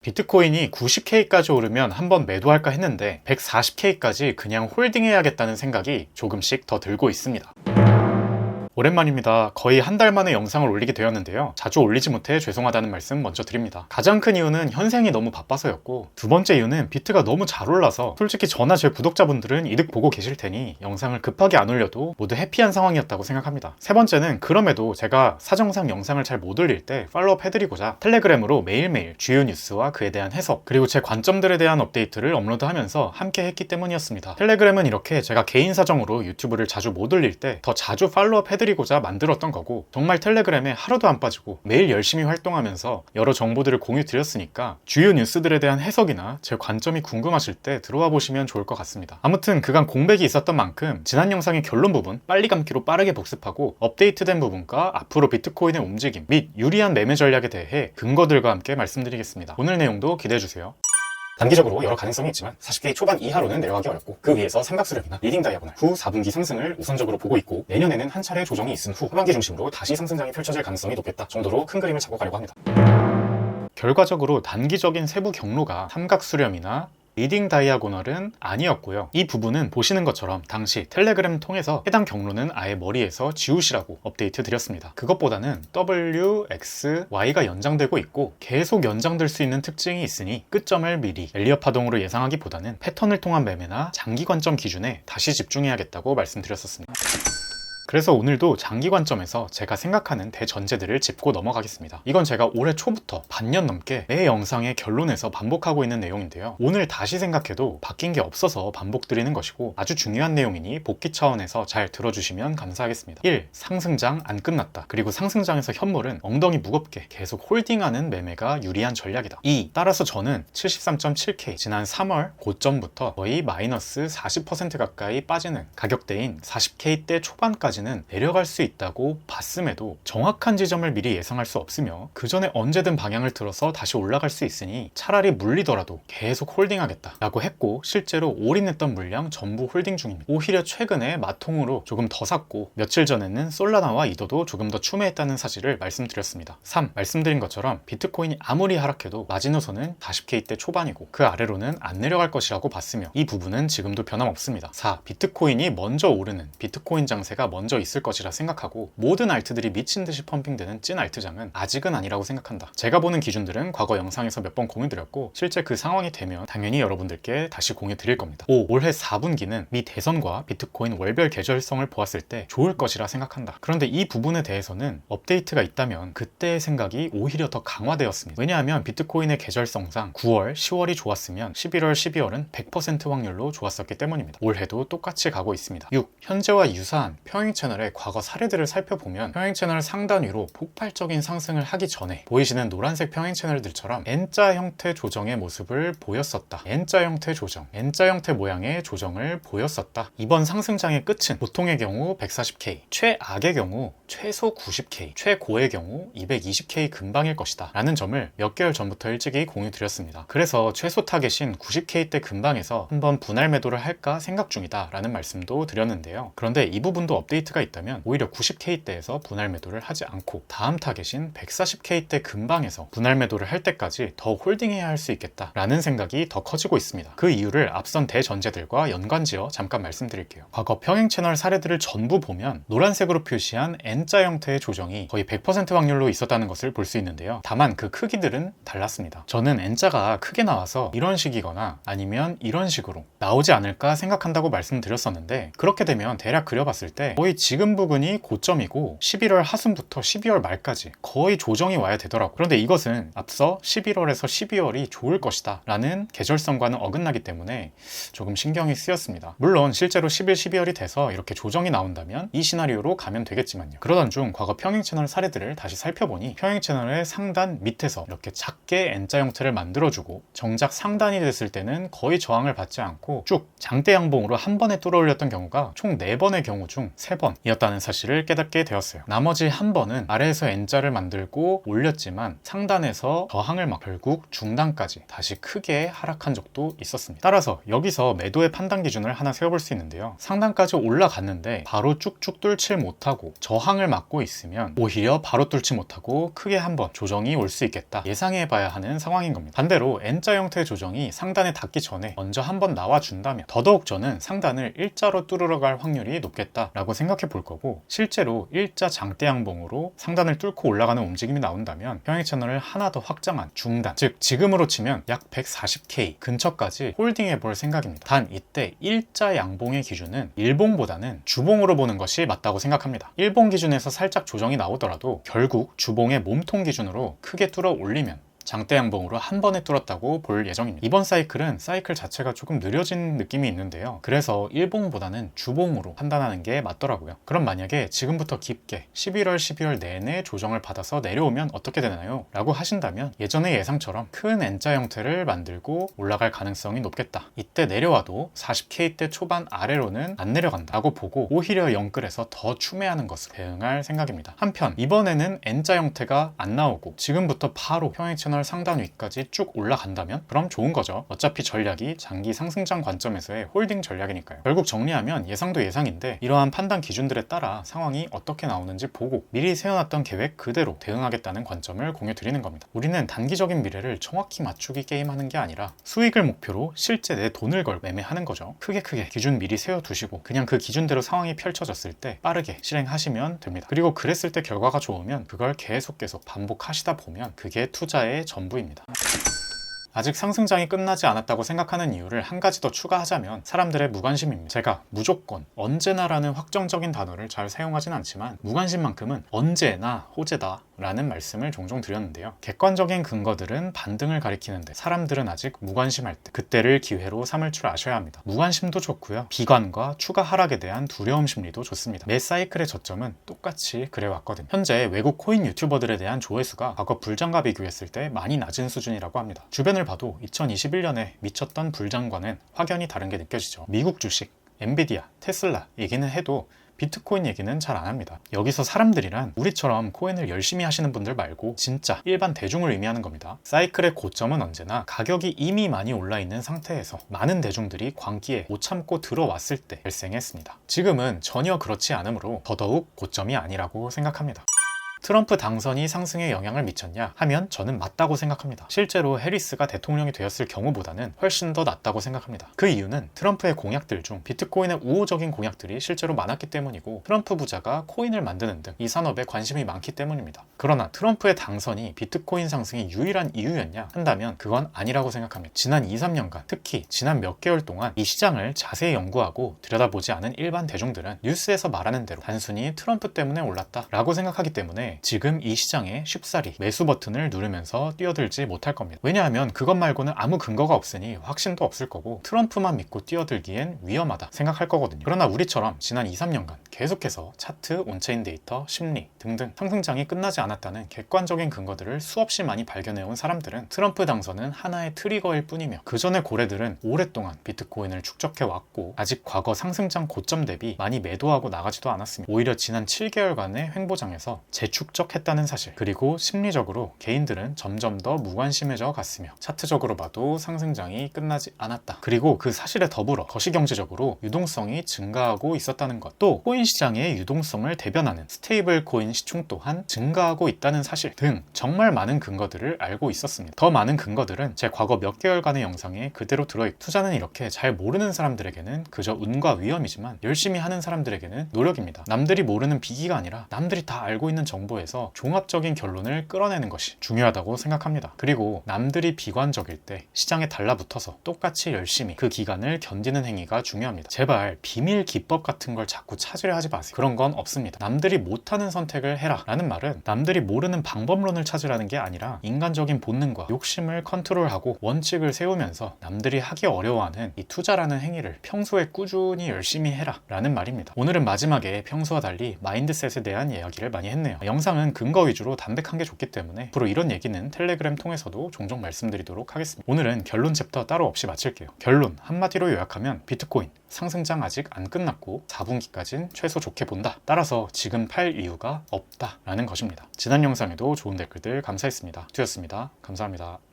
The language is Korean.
비트코인이 90K까지 오르면 한번 매도할까 했는데 140K까지 그냥 홀딩해야겠다는 생각이 조금씩 더 들고 있습니다. 오랜만입니다. 거의 한 달 만에 영상을 올리게 되었는데요. 자주 올리지 못해 죄송하다는 말씀 먼저 드립니다. 가장 큰 이유는 현생이 너무 바빠서였고, 두 번째 이유는 비트가 너무 잘 올라서 솔직히 저나 제 구독자분들은 이득 보고 계실 테니 영상을 급하게 안 올려도 모두 해피한 상황이었다고 생각합니다. 세 번째는 그럼에도 제가 사정상 영상을 잘 못 올릴 때 팔로우업 해드리고자 텔레그램으로 매일매일 주요 뉴스와 그에 대한 해석, 그리고 제 관점들에 대한 업데이트를 업로드하면서 함께 했기 때문이었습니다. 텔레그램은 이렇게 제가 개인 사정으로 유튜브를 자주 못 올릴 때 더 자주 팔로우업 해드리고자 만들었던 거고, 정말 텔레그램에 하루도 안 빠지고 매일 열심히 활동하면서 여러 정보들을 공유 드렸으니까 주요 뉴스들에 대한 해석이나 제 관점이 궁금하실 때 들어와 보시면 좋을 것 같습니다. 아무튼 그간 공백이 있었던 만큼 지난 영상의 결론 부분 빨리 감기로 빠르게 복습하고, 업데이트된 부분과 앞으로 비트코인의 움직임 및 유리한 매매 전략에 대해 근거들과 함께 말씀드리겠습니다. 오늘 내용도 기대해주세요. 단기적으로 여러 가능성이 있지만 40K 초반 이하로는 내려가기 어렵고, 그 위에서 삼각수렴이나 리딩 다이아고널 후 4분기 상승을 우선적으로 보고 있고, 내년에는 한 차례 조정이 있은 후 하반기 중심으로 다시 상승장이 펼쳐질 가능성이 높겠다 정도로 큰 그림을 잡고 가려고 합니다. 결과적으로 단기적인 세부 경로가 삼각수렴이나 리딩 다이아고널은 아니었고요. 이 부분은 보시는 것처럼 당시 텔레그램 통해서 해당 경로는 아예 머리에서 지우시라고 업데이트 드렸습니다. 그것보다는 W, X, Y가 연장되고 있고 계속 연장될 수 있는 특징이 있으니 끝점을 미리 엘리엇 파동으로 예상하기보다는 패턴을 통한 매매나 장기 관점 기준에 다시 집중해야겠다고 말씀드렸었습니다. 그래서 오늘도 장기 관점에서 제가 생각하는 대전제들을 짚고 넘어가겠습니다. 이건 제가 올해 초부터 반년 넘게 매 영상의 결론에서 반복하고 있는 내용인데요. 오늘 다시 생각해도 바뀐 게 없어서 반복드리는 것이고, 아주 중요한 내용이니 복귀 차원에서 잘 들어주시면 감사하겠습니다. 1. 상승장 안 끝났다. 그리고 상승장에서 현물은 엉덩이 무겁게 계속 홀딩하는 매매가 유리한 전략이다. 2. 따라서 저는 73.7K 지난 3월 고점부터 거의 마이너스 40% 가까이 빠지는 가격대인 40K대 초반까지 내려갈 수 있다고 봤음에도 정확한 지점을 미리 예상할 수 없으며, 그 전에 언제든 방향을 틀어서 다시 올라갈 수 있으니 차라리 물리더라도 계속 홀딩하겠다 라고 했고, 실제로 올인했던 물량 전부 홀딩 중입니다. 오히려 최근에 마통으로 조금 더 샀고, 며칠 전에는 솔라나와 이더도 조금 더 추매했다는 사실을 말씀드렸습니다. 3. 말씀드린 것처럼 비트코인이 아무리 하락해도 마지노선은 40K대 초반이고 그 아래로는 안 내려갈 것이라고 봤으며, 이 부분은 지금도 변함없습니다. 4. 비트코인이 먼저 오르는 비트코인 장세가 먼저 있을 것이라 생각하고, 모든 알트들이 미친듯이 펌핑되는 찐 알트장은 아직은 아니라고 생각한다. 제가 보는 기준들은 과거 영상에서 몇 번 공유드렸고, 실제 그 상황이 되면 당연히 여러분들께 다시 공유드릴 겁니다. 5. 올해 4분기는 미 대선과 비트코인 월별 계절성을 보았을 때 좋을 것이라 생각한다. 그런데 이 부분에 대해서는 업데이트가 있다면 그때의 생각이 오히려 더 강화되었습니다. 왜냐하면 비트코인의 계절성상 9월, 10월이 좋았으면 11월, 12월은 100% 확률로 좋았었기 때문입니다. 올해도 똑같이 가고 있습니다. 6. 현재와 유사한 평행 채널의 과거 사례들을 살펴보면 평행 채널 상단 위로 폭발적인 상승을 하기 전에 보이시는 노란색 평행 채널들처럼 N자 형태 조정의 모습을 보였었다. N자 형태 조정, N자 형태 모양의 조정을 보였었다. 이번 상승장의 끝은 보통의 경우 140K, 최악의 경우 최소 90K, 최고의 경우 220K 근방일 것이다 라는 점을 몇 개월 전부터 일찍이 공유드렸습니다. 그래서 최소 타겟인 90K대 근방에서 한번 분할 매도를 할까 생각 중이다 라는 말씀도 드렸는데요. 그런데 이 부분도 업데이트가 있다면 오히려 90K대에서 분할 매도를 하지 않고 다음 타겟인 140K대 근방에서 분할 매도를 할 때까지 더 홀딩해야 할 수 있겠다 라는 생각이 더 커지고 있습니다. 그 이유를 앞선 대전제들과 연관지어 잠깐 말씀드릴게요. 과거 평행 채널 사례들을 전부 보면 노란색으로 표시한 N자 형태의 조정이 거의 100% 확률로 있었다는 것을 볼 수 있는데요. 다만 그 크기들은 달랐습니다. 저는 N자가 크게 나와서 이런 식이거나 아니면 이런 식으로 나오지 않을까 생각한다고 말씀드렸었는데, 그렇게 되면 대략 그려봤을 때 거의 지금 부근이 고점이고 11월 하순부터 12월 말까지 거의 조정이 와야 되더라고요. 그런데 이것은 앞서 11월에서 12월이 좋을 것이다 라는 계절성과는 어긋나기 때문에 조금 신경이 쓰였습니다. 물론 실제로 11, 12월이 돼서 이렇게 조정이 나온다면 이 시나리오로 가면 되겠지만요. 그러던 중 과거 평행 채널 사례들을 다시 살펴보니 평행 채널의 상단 밑에서 이렇게 작게 N자 형태를 만들어주고, 정작 상단이 됐을 때는 거의 저항을 받지 않고 쭉 장대 양봉으로 한 번에 뚫어 올렸던 경우가 총 4번의 경우 중 3번 3번이었다는 사실을 깨닫게 되었어요. 나머지 한 번은 아래에서 N자를 만들고 올렸지만 상단에서 저항을 막 결국 중단까지 다시 크게 하락한 적도 있었습니다. 따라서 여기서 매도의 판단 기준을 하나 세워볼 수 있는데요. 상단까지 올라갔는데 바로 쭉쭉 뚫지 못하고 저항을 맞고 있으면 오히려 바로 뚫지 못하고 크게 한번 조정이 올 수 있겠다 예상해봐야 하는 상황인 겁니다. 반대로 N자 형태의 조정이 상단에 닿기 전에 먼저 한번 나와준다면 더더욱 저는 상단을 일자로 뚫으러 갈 확률이 높겠다라고 생각해 볼 거고, 실제로 일자 장대 양봉으로 상단을 뚫고 올라가는 움직임이 나온다면 평행 채널을 하나 더 확장한 중단, 즉 지금으로 치면 약 140K 근처까지 홀딩해 볼 생각입니다. 단 이때 일자 양봉의 기준은 일봉보다는 주봉으로 보는 것이 맞다고 생각합니다. 일봉 기준에서 살짝 조정이 나오더라도 결국 주봉의 몸통 기준으로 크게 뚫어 올리면 장대 양봉으로 한 번에 뚫었다고 볼 예정입니다. 이번 사이클은 사이클 자체가 조금 느려진 느낌이 있는데요. 그래서 일봉보다는 주봉으로 판단하는 게 맞더라고요. 그럼 만약에 지금부터 깊게 11월, 12월 내내 조정을 받아서 내려오면 어떻게 되나요? 라고 하신다면 예전의 예상처럼 큰 N자 형태를 만들고 올라갈 가능성이 높겠다. 이때 내려와도 40K대 초반 아래로는 안 내려간다 라고 보고 오히려 영끌에서 더 추매하는 것을 대응할 생각입니다. 한편 이번에는 N자 형태가 안 나오고 지금부터 바로 평행 채널 상단 위까지 쭉 올라간다면 그럼 좋은 거죠. 어차피 전략이 장기 상승장 관점에서의 홀딩 전략이니까요. 결국 정리하면 예상도 예상인데 이러한 판단 기준들에 따라 상황이 어떻게 나오는지 보고 미리 세워놨던 계획 그대로 대응하겠다는 관점을 공유 드리는 겁니다. 우리는 단기적인 미래를 정확히 맞추기 게임하는 게 아니라 수익을 목표로 실제 내 돈을 걸 매매하는 거죠. 크게 기준 미리 세워두시고 그냥 그 기준대로 상황이 펼쳐졌을 때 빠르게 실행하시면 됩니다. 그리고 그랬을 때 결과가 좋으면 그걸 계속 반복하시다 보면 그게 투자의 전부입니다. 아직 상승장이 끝나지 않았다고 생각하는 이유를 한 가지 더 추가하자면 사람들의 무관심입니다. 제가 무조건 언제나라는 확정적인 단어를 잘 사용하진 않지만 무관심만큼은 언제나 호재다 라는 말씀을 종종 드렸는데요. 객관적인 근거들은 반등을 가리키는데 사람들은 아직 무관심할 때 그때를 기회로 삼을 줄 아셔야 합니다. 무관심도 좋고요. 비관과 추가 하락에 대한 두려움 심리도 좋습니다. 매 사이클의 저점은 똑같이 그래왔거든요. 현재 외국 코인 유튜버들에 대한 조회수가 과거 불장과 비교했을 때 많이 낮은 수준이라고 합니다. 주변을 봐도 2021년에 미쳤던 불장과는 확연히 다른 게 느껴지죠. 미국 주식, 엔비디아, 테슬라 얘기는 해도 비트코인 얘기는 잘 안 합니다. 여기서 사람들이란 우리처럼 코인을 열심히 하시는 분들 말고 진짜 일반 대중을 의미하는 겁니다. 사이클의 고점은 언제나 가격이 이미 많이 올라있는 상태에서 많은 대중들이 광기에 못 참고 들어왔을 때 발생했습니다. 지금은 전혀 그렇지 않으므로 더더욱 고점이 아니라고 생각합니다. 트럼프 당선이 상승에 영향을 미쳤냐 하면 저는 맞다고 생각합니다. 실제로 해리스가 대통령이 되었을 경우보다는 훨씬 더 낫다고 생각합니다. 그 이유는 트럼프의 공약들 중 비트코인의 우호적인 공약들이 실제로 많았기 때문이고 트럼프 부자가 코인을 만드는 등 이 산업에 관심이 많기 때문입니다. 그러나 트럼프의 당선이 비트코인 상승의 유일한 이유였냐 한다면 그건 아니라고 생각합니다. 지난 2, 3년간 특히 지난 몇 개월 동안 이 시장을 자세히 연구하고 들여다보지 않은 일반 대중들은 뉴스에서 말하는 대로 단순히 트럼프 때문에 올랐다 라고 생각하기 때문에 지금 이 시장에 쉽사리 매수 버튼을 누르면서 뛰어들지 못할 겁니다. 왜냐하면 그것 말고는 아무 근거가 없으니 확신도 없을 거고 트럼프만 믿고 뛰어들기엔 위험하다 생각할 거거든요. 그러나 우리처럼 지난 2, 3년간 계속해서 차트, 온체인 데이터, 심리 등등 상승장이 끝나지 않았다는 객관적인 근거들을 수없이 많이 발견해온 사람들은 트럼프 당선은 하나의 트리거일 뿐이며 그 전의 고래들은 오랫동안 비트코인을 축적해왔고 아직 과거 상승장 고점 대비 많이 매도하고 나가지도 않았습니다. 오히려 지난 7개월간의 횡보장에서 재축적했다는 사실, 그리고 심리적으로 개인들은 점점 더 무관심해져 갔으며 차트적으로 봐도 상승장이 끝나지 않았다. 그리고 그 사실에 더불어 거시경제적으로 유동성이 증가하고 있었다는 것, 또 코인 시장의 유동성을 대변하는 스테이블 코인 시총 또한 증가하고 있다는 사실 등 정말 많은 근거들을 알고 있었습니다. 더 많은 근거들은 제 과거 몇 개월간의 영상에 그대로 들어있고 투자는 이렇게 잘 모르는 사람들에게는 그저 운과 위험이지만 열심히 하는 사람들에게는 노력입니다. 남들이 모르는 비기가 아니라 남들이 다 알고 있는 정보에서 종합적인 결론을 끌어내는 것이 중요하다고 생각합니다. 그리고 남들이 비관적일 때 시장에 달라붙어서 똑같이 열심히 그 기간을 견디는 행위가 중요합니다. 제발 비밀 기법 같은 걸 자꾸 찾으려 하지 마세요. 그런 건 없습니다. 남들이 못하는 선택을 해라 라는 말은 남들이 모르는 방법론을 찾으라는 게 아니라 인간적인 본능과 욕심을 컨트롤하고 원칙을 세우면서 남들이 하기 어려워하는 이 투자라는 행위를 평소에 꾸준히 열심히 해라 라는 말입니다. 오늘은 마지막에 평소와 달리 마인드셋에 대한 이야기를 많이 했네요. 영상은 근거 위주로 담백한 게 좋기 때문에 앞으로 이런 얘기는 텔레그램 통해서도 종종 말씀드리도록 하겠습니다. 오늘은 결론 챕터 따로 없이 마칠게요. 결론 한마디로 요약하면 비트코인 상승장 아직 안 끝났고 4분기까진 최소 좋게 본다. 따라서 지금 팔 이유가 없다 라는 것입니다. 지난 영상에도 좋은 댓글들 감사했습니다. 투였습니다. 감사합니다.